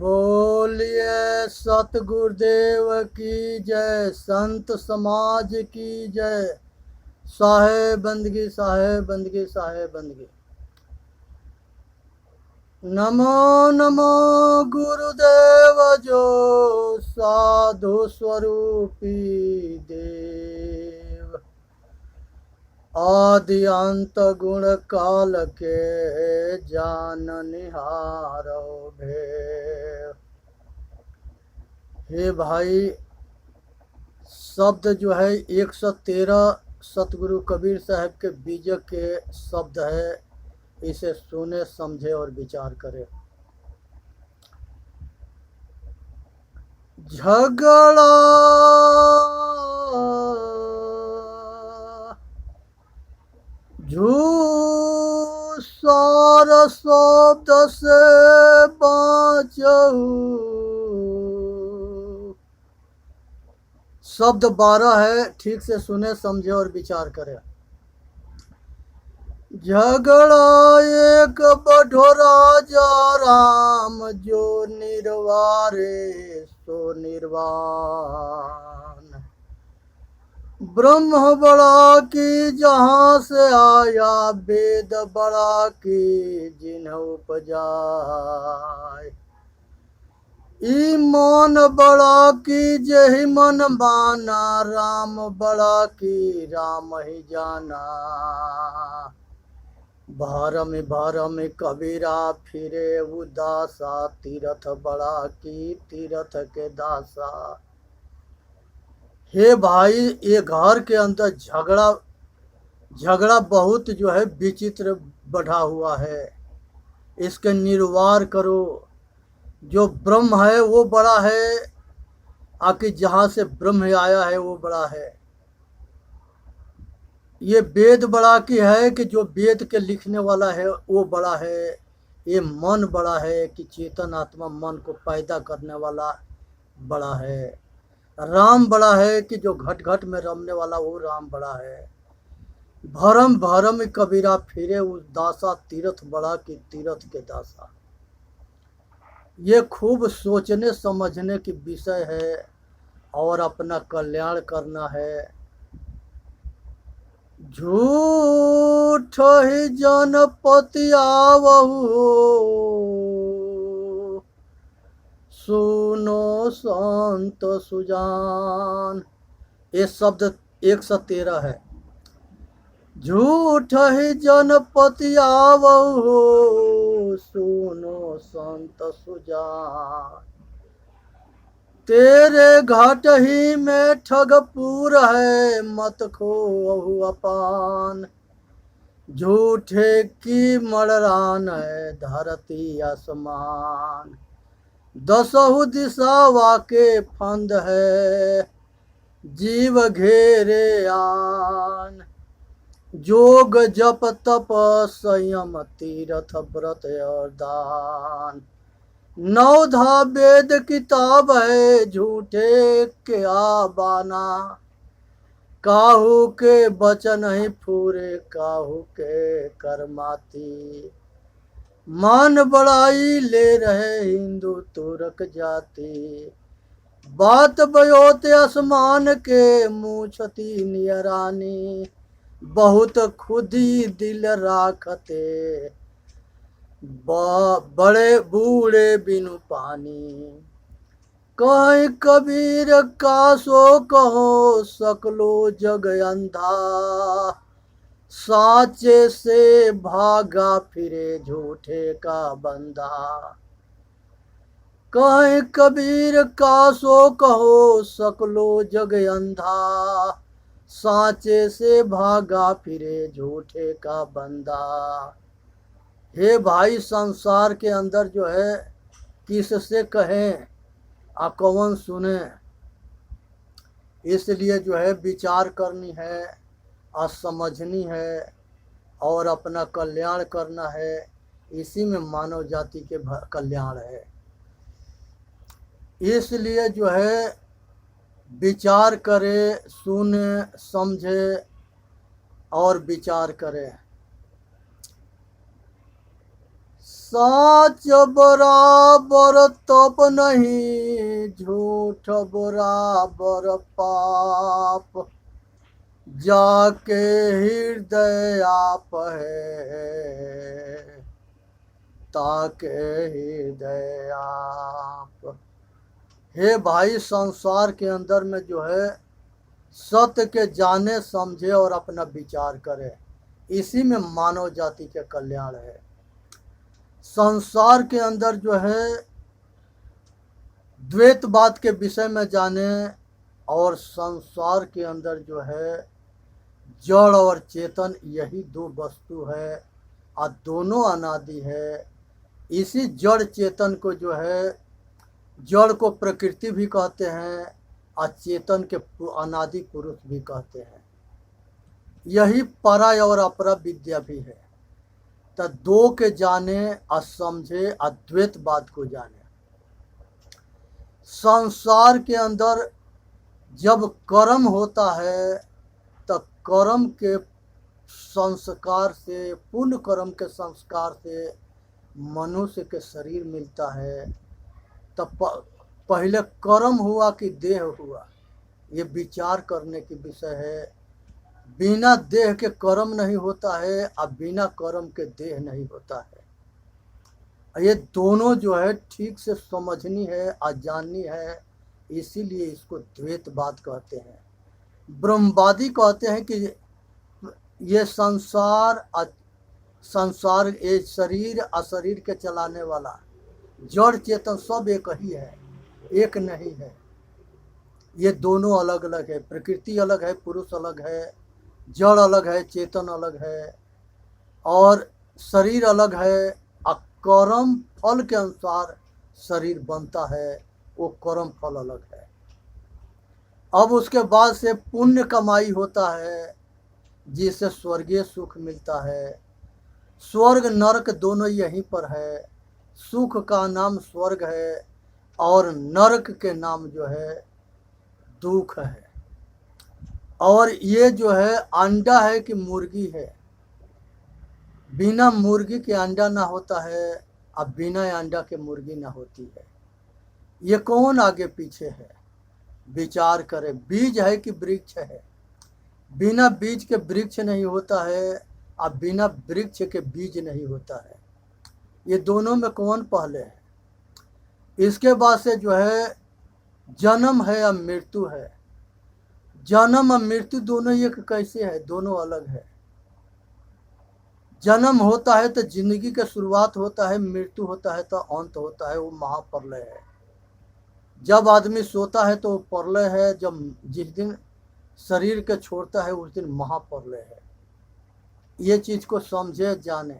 बोलिए सतगुरुदेव की जय, संत समाज की जय। साहेब बंदगी, साहेब बंदगी, साहेब बंदगी। नमो नमो गुरुदेव जो साधु स्वरूपी देव, आदि अंत गुण काल के जान निहारो भेव। हे भाई, शब्द जो है 113 सतगुरु कबीर साहब के बीजक के शब्द है। इसे सुने, समझे और विचार करें। झगड़ा झूठ सार शब्द से बाँचहु। शब्द 12 है, ठीक से सुने, समझे और विचार करें। झगड़ा एक बढ़ोरा जा राम, जो निर्वारे सो निर्वाण। ब्रह्म बड़ा की जहाँ से आया, वेद बड़ा की जिन्ह उपजाए। ईमान बड़ा की जही मन माना, राम बड़ा की राम ही जाना। भारम भारम कबीरा फिरे उदासा, तीरथ बड़ा की तीरथ के दासा। हे भाई, ये घर के अंदर झगड़ा बहुत जो है विचित्र बढ़ा हुआ है। इसके निर्वार करो। जो ब्रह्म है वो बड़ा है, आखिर जहाँ से ब्रह्म आया है वो बड़ा है। ये वेद बड़ा की है कि जो वेद के लिखने वाला है वो बड़ा है। ये मन बड़ा है कि चेतन आत्मा मन को पैदा करने वाला बड़ा है। राम बड़ा है कि जो घट घट में रमने वाला वो राम बड़ा है। भरम भरम कबीरा फिरे उस दासा, तीर्थ बड़ा की तीर्थ के दासा। ये खूब सोचने समझने की विषय है और अपना कल्याण करना है। झूठ ही जनपति आवहु, सुनो संत सुजान। ये शब्द 113 है। झूठ ही जनपति आवहु, सुनो संत सुजान। तेरे घाट ही में ठगपुर है, मत खोहु अपान। झूठे की मड़रान है, धरती आसमान। दसहु दिशा वाके फंद है, जीव घेरे आन। जोग जप तप संयम, तीरथ व्रत और दान। नवधा वेद किताब है, झूठे के आबाना। काहू के बचन ही फूरे, काहू के करमाती। मान बड़ाई ले रहे हिंदू तुरक जाति। बात बयोते आसमान के, मूछती नियरानी। बहुत खुदी दिल राखते, बड़े बूढ़े बिनु पानी। कहीं कबीर का सो कहो, सकलो जग अंधा। साचे से भागा फिरे, झूठे का बंदा। कहीं कबीर का सो कहो, सकलो जग अंधा। साचे से भागा फिरे, झूठे का बंदा। हे भाई, संसार के अंदर जो है किससे कहें आ कौन सुने। इसलिए जो है विचार करनी है और समझनी है और अपना कल्याण करना है। इसी में मानव जाति के कल्याण है। इसलिए जो है विचार करे, सुने, समझे और विचार करें। साच बराबर तप नहीं, झूठ बराबर पाप, जाके हृदय आप है, ताके हृदय आप। हे भाई, संसार के अंदर में जो है सत्य के जाने समझे और अपना विचार करे, इसी में मानव जाति के कल्याण है। संसार के अंदर जो है द्वैतवाद के विषय में जाने, और संसार के अंदर जो है जड़ और चेतन यही दो वस्तु है और दोनों अनादि है। इसी जड़ चेतन को जो है, जड़ को प्रकृति भी कहते हैं और चेतन के अनादि पुरुष भी कहते हैं। यही परा और अपरा विद्या भी है। तो दो के जाने और समझे, अद्वैतवाद को जाने। संसार के अंदर जब कर्म होता है तो कर्म के संस्कार से, पुण्य कर्म के संस्कार से मनुष्य के शरीर मिलता है। तो पहले कर्म हुआ कि देह हुआ, ये विचार करने की विषय है। बिना देह के कर्म नहीं होता है और बिना कर्म के देह नहीं होता है। ये दोनों जो है ठीक से समझनी है और जाननी है, इसीलिए इसको द्वैतवाद कहते हैं। ब्रह्मवादी कहते हैं कि ये संसार ये शरीर अशरीर के चलाने वाला जड़ चेतन सब एक ही है, एक नहीं है। ये दोनों अलग अलग है, प्रकृति अलग है, पुरुष अलग है, जड़ अलग है, चेतन अलग है, और शरीर अलग है। कर्म फल के अनुसार शरीर बनता है, वो कर्म फल अलग है। अब उसके बाद से पुण्य कमाई होता है, जिससे स्वर्गीय सुख मिलता है। स्वर्ग नरक दोनों यहीं पर है। सुख का नाम स्वर्ग है और नरक के नाम जो है दुख है। और ये जो है अंडा है कि मुर्गी है। बिना मुर्गी के अंडा ना होता है, अब बिना अंडा के मुर्गी ना होती है। ये कौन आगे पीछे है, विचार करे। बीज है कि वृक्ष है? बिना बीज के वृक्ष नहीं होता है, अब बिना वृक्ष के बीज नहीं होता है। ये दोनों में कौन पहले है? इसके बाद से जो है जन्म है या मृत्यु है। जन्म और मृत्यु दोनों एक कैसे है? दोनों अलग है। जन्म होता है तो जिंदगी का शुरुआत होता है, मृत्यु होता है तो अंत होता है, वो महाप्रलय है। जब आदमी सोता है तो वो प्रलय है, जब जिस दिन शरीर के छोड़ता है उस दिन महाप्रलय है। ये चीज को समझे जाने।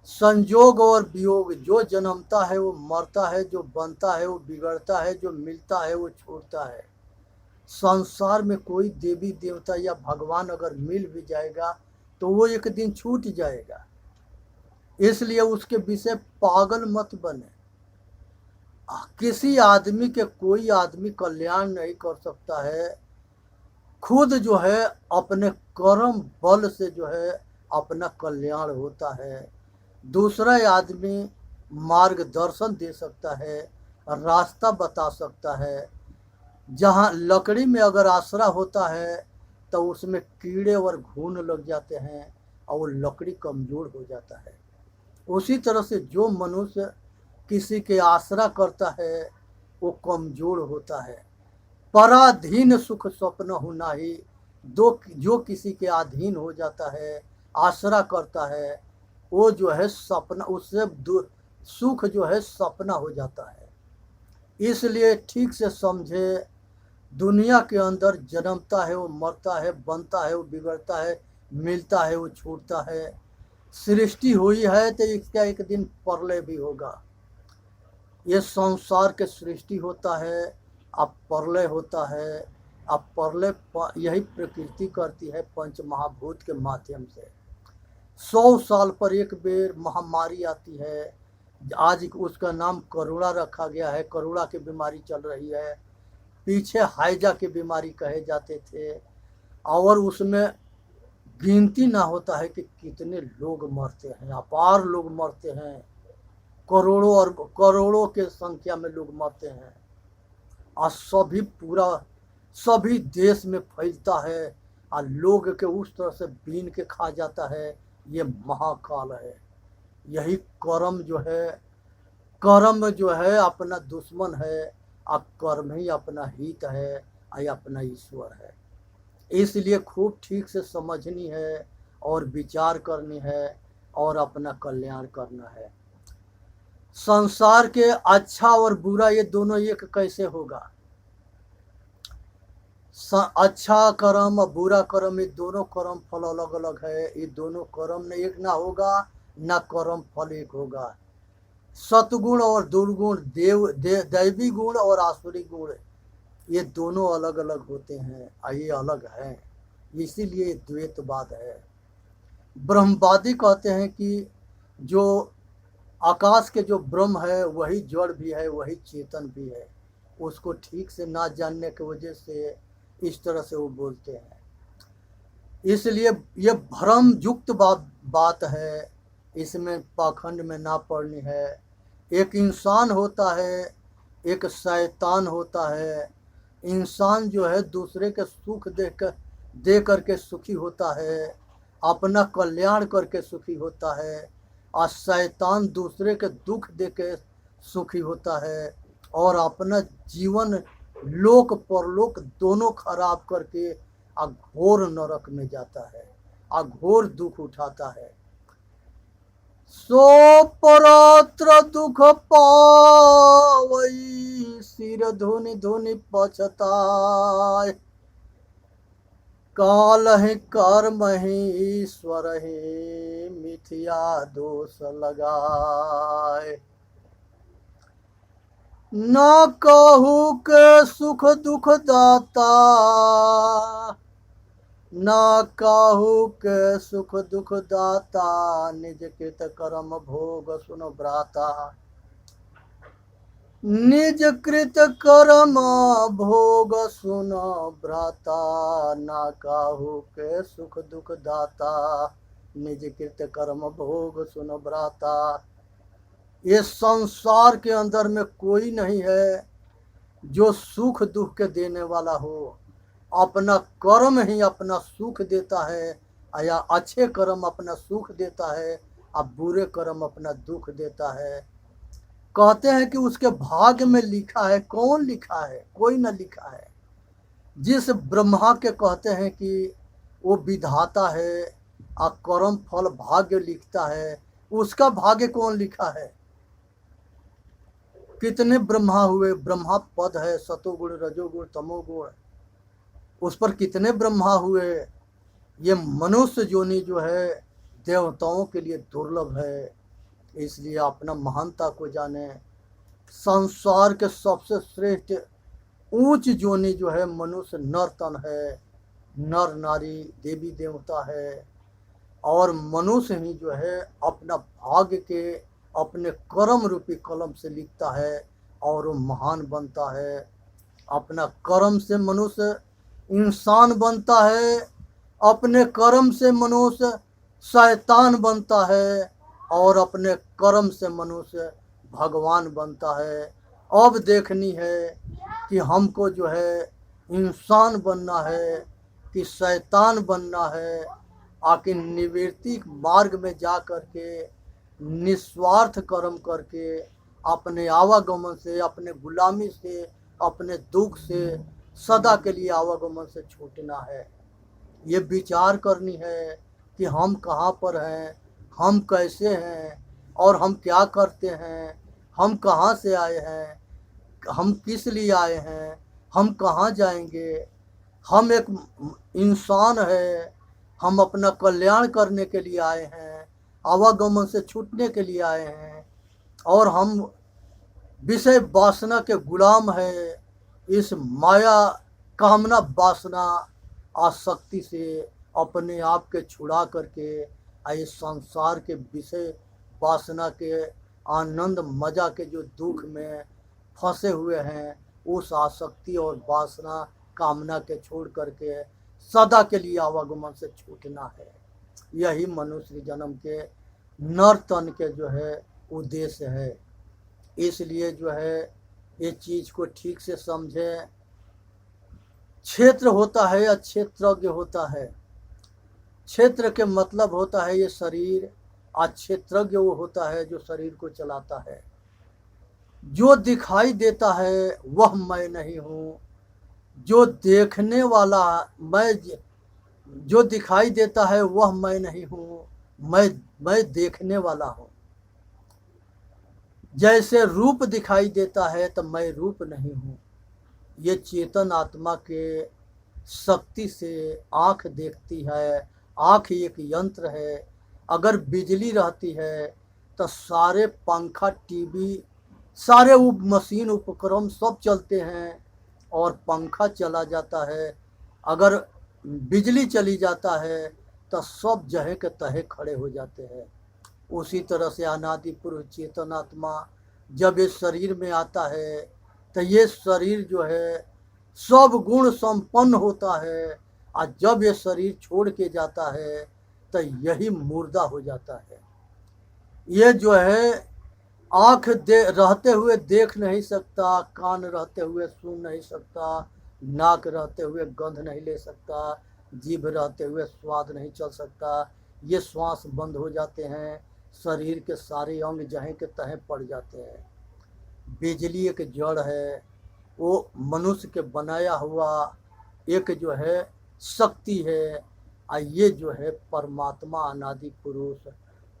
संयोग और वियोग, जो जन्मता है वो मरता है, जो बनता है वो बिगड़ता है, जो मिलता है वो छूटता है। संसार में कोई देवी देवता या भगवान अगर मिल भी जाएगा तो वो एक दिन छूट जाएगा। इसलिए उसके विषय पागल मत बने। किसी आदमी के कोई आदमी कल्याण नहीं कर सकता है। खुद जो है अपने कर्म बल से जो है अपना कल्याण होता है। दूसरा आदमी मार्गदर्शन दे सकता है, रास्ता बता सकता है। जहाँ लकड़ी में अगर आसरा होता है तो उसमें कीड़े और घुन लग जाते हैं और वो लकड़ी कमज़ोर हो जाता है। उसी तरह से जो मनुष्य किसी के आसरा करता है वो कमज़ोर होता है। पराधीन सुख स्वप्न होना ही, जो किसी के अधीन हो जाता है, आसरा करता है, वो जो है सपना, उससे सुख जो है सपना हो जाता है। इसलिए ठीक से समझे, दुनिया के अंदर जन्मता है वो मरता है, बनता है वो बिगड़ता है, मिलता है वो छूटता है। सृष्टि हुई है तो इसका एक दिन प्रलय भी होगा। ये संसार के सृष्टि होता है, अब प्रलय होता है। अब प्रलय यही प्रकृति करती है पंच महाभूत के माध्यम से। 100 साल पर एक बेर महामारी आती है। आज उसका नाम करोड़ा रखा गया है। करोड़ा की बीमारी चल रही है। पीछे हाइजा की बीमारी कहे जाते थे, और उसमें गिनती ना होता है कि कितने लोग मरते हैं, अपार लोग मरते हैं, करोड़ों और करोड़ों के संख्या में लोग मरते हैं, और सभी देश में फैलता है, और लोग के उस तरह से बीन के खा जाता है। ये महाकाल है। यही कर्म जो है अपना दुश्मन है, और कर्म ही अपना हित है, और अपना ईश्वर है। इसलिए खूब ठीक से समझनी है और विचार करनी है और अपना कल्याण करना है। संसार के अच्छा और बुरा ये दोनों एक कैसे होगा? अच्छा कर्म और बुरा कर्म, ये दोनों कर्म फल अलग अलग है। ये दोनों कर्म न एक ना होगा, ना कर्म फल एक होगा। सतगुण और दुर्गुण, दैवी गुण और आसुरी गुण, ये दोनों अलग अलग होते हैं, ये अलग हैं। इसीलिए द्वैतवाद है। ब्रह्मवादी कहते हैं कि जो आकाश के जो ब्रह्म है वही जड़ भी है, वही चेतन भी है। उसको ठीक से ना जानने की वजह से इस तरह से वो बोलते हैं। इसलिए ये भ्रम युक्त बात है, इसमें पाखंड में ना पड़नी है। एक इंसान होता है, एक शैतान होता है। इंसान जो है दूसरे के सुख दे करके सुखी होता है, अपना कल्याण करके सुखी होता है, और शैतान दूसरे के दुख दे के सुखी होता है, और अपना जीवन लोक परलोक दोनों खराब करके अघोर नरक में जाता है, अघोर दुख उठाता है। सो परत्र दुख पावई, सिर धुनि धुनि पछताय। काल है कर्म ही ईश्वर ही, मिथ्या दोष लगाए। न कहू के सुख दुख दाता, न कहू के सुख दुख दाता। निज कृत कर्म भोग सुनो भ्राता, निज कृत कर्म भोग सुनो भ्राता। न कहू के सुख दुख दाता, निज कृत कर्म भोग सुनो भ्राता। ये संसार के अंदर में कोई नहीं है जो सुख दुख के देने वाला हो। अपना कर्म ही अपना सुख देता है, या अच्छे कर्म अपना सुख देता है, और बुरे कर्म अपना दुख देता है। कहते हैं कि उसके भाग्य में लिखा है। कौन लिखा है? कोई न लिखा है। जिस ब्रह्मा के कहते हैं कि वो विधाता है और कर्म फल भाग्य लिखता है, उसका भाग्य कौन लिखा है? कितने ब्रह्मा हुए? ब्रह्मा पद है, सतोगुण रजोगुण तमोगुण, उस पर कितने ब्रह्मा हुए। ये मनुष्य जोनि जो है देवताओं के लिए दुर्लभ है। इसलिए अपना महानता को जाने। संसार के सबसे श्रेष्ठ ऊंच जोनि जो है मनुष्य नर तन है, नर नारी देवी देवता है। और मनुष्य ही जो है अपना भाग्य के अपने कर्म रूपी कलम से लिखता है और वो महान बनता है। अपना कर्म से मनुष्य इंसान बनता है, अपने कर्म से मनुष्य शैतान बनता है, और अपने कर्म से मनुष्य भगवान बनता है। अब देखनी है कि हमको जो है इंसान बनना है कि शैतान बनना है। आखिर निवृत्ति मार्ग में जा करके निस्वार्थ कर्म करके अपने आवागमन से, अपने गुलामी से, अपने दुख से सदा के लिए आवागमन से छूटना है। ये विचार करनी है कि हम कहाँ पर हैं, हम कैसे हैं, और हम क्या करते हैं, हम कहाँ से आए हैं, हम किस लिए आए हैं, हम कहाँ जाएंगे। हम एक इंसान है, हम अपना कल्याण करने के लिए आए हैं, आवागमन से छूटने के लिए आए हैं, और हम विषय वासना के गुलाम है। इस माया कामना वासना आसक्ति से अपने आप के छुड़ा करके इस संसार के विषय वासना के आनंद मजा के जो दुख में फंसे हुए हैं, उस आसक्ति और वासना कामना के छोड़ करके सदा के लिए आवागमन से छूटना है। यही मनुष्य जन्म के नर तन के जो है उद्देश्य है। इसलिए जो है ये चीज को ठीक से समझें। क्षेत्र होता है या क्षेत्रज्ञ होता है। क्षेत्र के मतलब होता है ये शरीर, और क्षेत्रज्ञ वो होता है जो शरीर को चलाता है। जो दिखाई देता है वह मैं नहीं हूँ, जो देखने वाला मैं, जो दिखाई देता है वह मैं नहीं हूँ, मैं देखने वाला हूँ। जैसे रूप दिखाई देता है तो मैं रूप नहीं हूँ। ये चेतन आत्मा के शक्ति से आँख देखती है। आँख एक यंत्र है। अगर बिजली रहती है तो सारे पंखा, टीवी, सारे मशीन उपकरण सब चलते हैं और पंखा चला जाता है। अगर बिजली चली जाता है तो सब जहे के तहे खड़े हो जाते हैं। उसी तरह से अनादि पुरुष चेतन आत्मा जब इस शरीर में आता है तो ये शरीर जो है सब गुण संपन्न होता है, और जब ये शरीर छोड़ के जाता है तो यही मुर्दा हो जाता है। ये जो है आँख रहते हुए देख नहीं सकता, कान रहते हुए सुन नहीं सकता, नाक रहते हुए गंध नहीं ले सकता, जीभ रहते हुए स्वाद नहीं चल सकता। ये श्वास बंद हो जाते हैं, शरीर के सारे अंग जहें के तहें पड़ जाते हैं। बिजली एक जड़ है, वो मनुष्य के बनाया हुआ एक जो है शक्ति है। और ये जो है परमात्मा अनादि पुरुष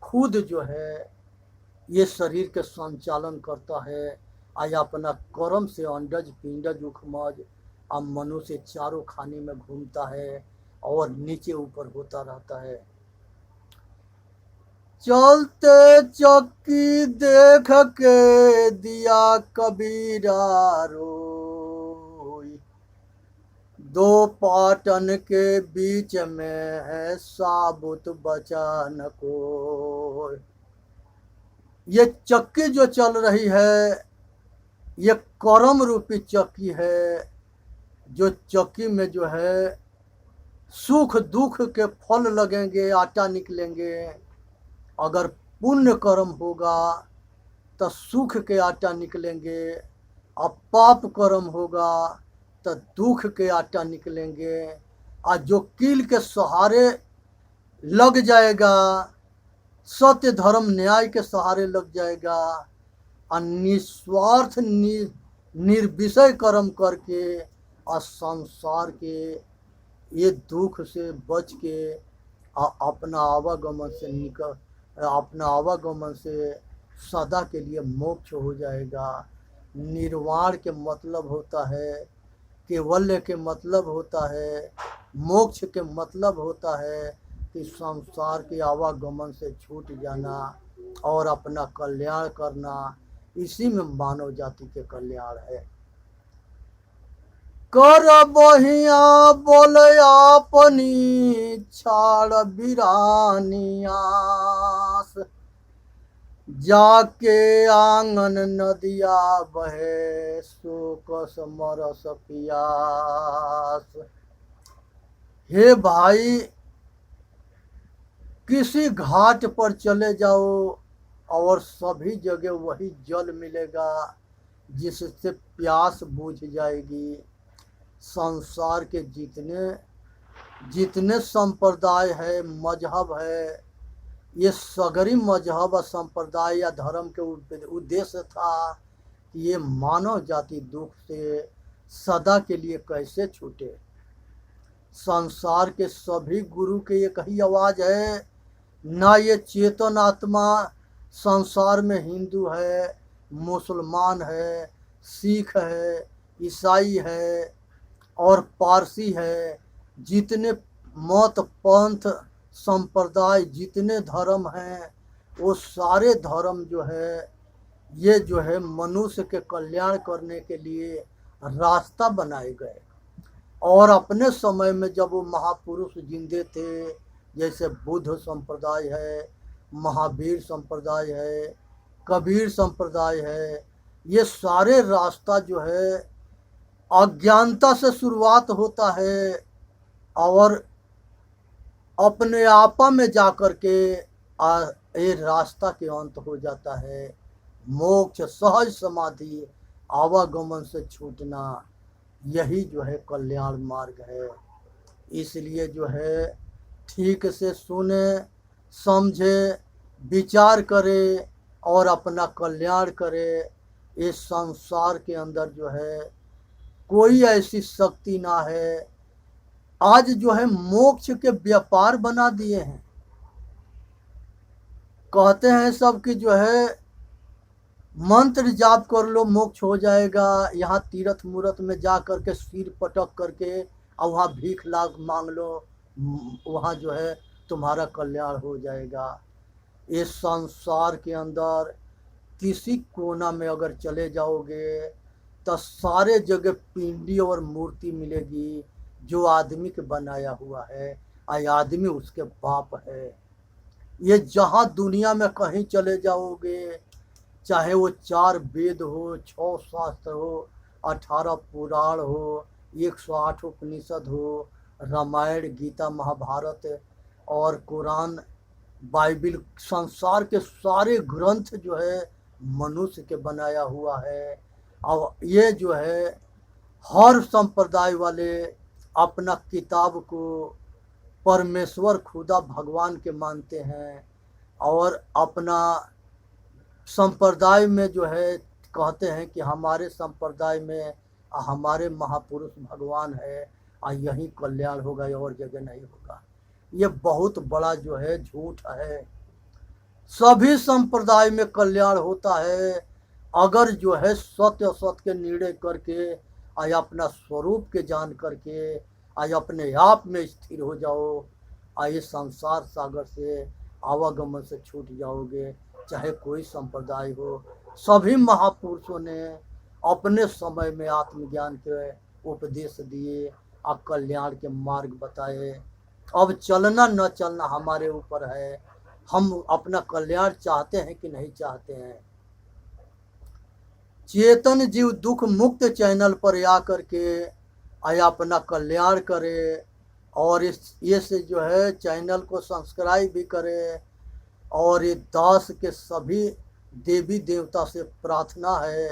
खुद जो है ये शरीर के संचालन करता है। आज अपना कर्म से अंडज, पिंडज, उखमज और मनुष्य चारों खाने में घूमता है और नीचे ऊपर होता रहता है। चलते चक्की देख के दिया कबीरा रोई, दो पाटन के बीच में है साबुत बचा न कोई। ये चक्की जो चल रही है ये कर्म रूपी चक्की है। जो चक्की में जो है सुख दुख के फल लगेंगे, आटा निकलेंगे। अगर पुण्य कर्म होगा तो सुख के आटा निकलेंगे, और पाप कर्म होगा तो दुख के आटा निकलेंगे। और जो कील के सहारे लग जाएगा, सत्य धर्म न्याय के सहारे लग जाएगा, और निस्वार्थ निर्विषय कर्म करके और संसार के ये दुख से बच के अपना आवागमन से सदा के लिए मोक्ष हो जाएगा। निर्वाण के मतलब होता है, केवल्य के मतलब होता है, मोक्ष के मतलब होता है कि संसार के आवागमन से छूट जाना और अपना कल्याण करना। इसी में मानव जाति के कल्याण है। कर बहिया बोल अपनी छाड़ बिरानियास, जाके आंगन नदिया बहे शोक समरस पियास। हे भाई, किसी घाट पर चले जाओ और सभी जगह वही जल मिलेगा जिससे प्यास बुझ जाएगी। संसार के जितने संप्रदाय है, मजहब है, ये सगरी मजहब और संप्रदाय या धर्म के उद्देश्य था कि ये मानव जाति दुख से सदा के लिए कैसे छूटे। संसार के सभी गुरु के एक ही आवाज है, ना ये चेतन आत्मा संसार में हिंदू है, मुसलमान है, सिख है, ईसाई है और पारसी है। जितने मत, पंथ, संप्रदाय, जितने धर्म हैं, वो सारे धर्म जो है ये जो है मनुष्य के कल्याण करने के लिए रास्ता बनाए गए। और अपने समय में जब वो महापुरुष जिंदे थे, जैसे बुद्ध संप्रदाय है, महावीर संप्रदाय है, कबीर संप्रदाय है, ये सारे रास्ता जो है अज्ञानता से शुरुआत होता है और अपने आपा में जाकर के ये रास्ता के अंत हो जाता है। मोक्ष सहज समाधि आवागमन से छूटना, यही जो है कल्याण मार्ग है। इसलिए जो है ठीक से सुने, समझे, विचार करे और अपना कल्याण करे। इस संसार के अंदर जो है कोई ऐसी शक्ति ना है। आज जो है मोक्ष के व्यापार बना दिए हैं। कहते हैं सब कि जो है मंत्र जाप कर लो मोक्ष हो जाएगा। यहाँ तीर्थ मूर्त में जा करके सिर पटक करके और वहाँ भीख लाग मांग लो, वहाँ जो है तुम्हारा कल्याण हो जाएगा। इस संसार के अंदर किसी कोना में अगर चले जाओगे तो सारे जगह पिंडी और मूर्ति मिलेगी जो आदमी के बनाया हुआ है, और आदमी उसके बाप है। ये जहाँ दुनिया में कहीं चले जाओगे, चाहे वो 4 वेद हो, 6 शास्त्र हो, 18 पुराण हो, 108 उपनिषद हो, रामायण, गीता, महाभारत और कुरान, बाइबिल, संसार के सारे ग्रंथ जो है मनुष्य के बनाया हुआ है। और ये जो है हर संप्रदाय वाले अपना किताब को परमेश्वर खुदा भगवान के मानते हैं, और अपना संप्रदाय में जो है कहते हैं कि हमारे संप्रदाय में हमारे महापुरुष भगवान है और यही कल्याण होगा, और जगह नहीं होगा। ये बहुत बड़ा जो है झूठ है। सभी संप्रदाय में कल्याण होता है अगर जो है सत्य असत के निर्णय करके और अपना स्वरूप के जान करके और अपने आप में स्थिर हो जाओ, और इस संसार सागर से आवागमन से छूट जाओगे। चाहे कोई संप्रदाय हो, सभी महापुरुषों ने अपने समय में आत्मज्ञान के उपदेश दिए और कल्याण के मार्ग बताए। अब चलना न चलना हमारे ऊपर है, हम अपना कल्याण चाहते हैं कि नहीं चाहते हैं। चेतन जीव दुख मुक्त चैनल पर आ करके आया अपना कल्याण करे, और ये से जो है चैनल को सब्सक्राइब भी करे। और ये दास के सभी देवी देवता से प्रार्थना है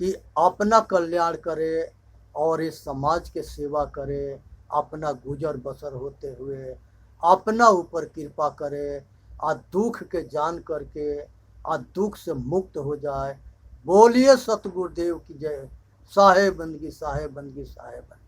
कि अपना कल्याण करे और इस समाज के सेवा करे, अपना गुजर बसर होते हुए अपना ऊपर कृपा करे और दुख के जान करके और दुख से मुक्त हो जाए। बोलिए सतगुरुदेव की जय। साहेब बंदगी, साहेब बंदगी, साहेब बंदगी।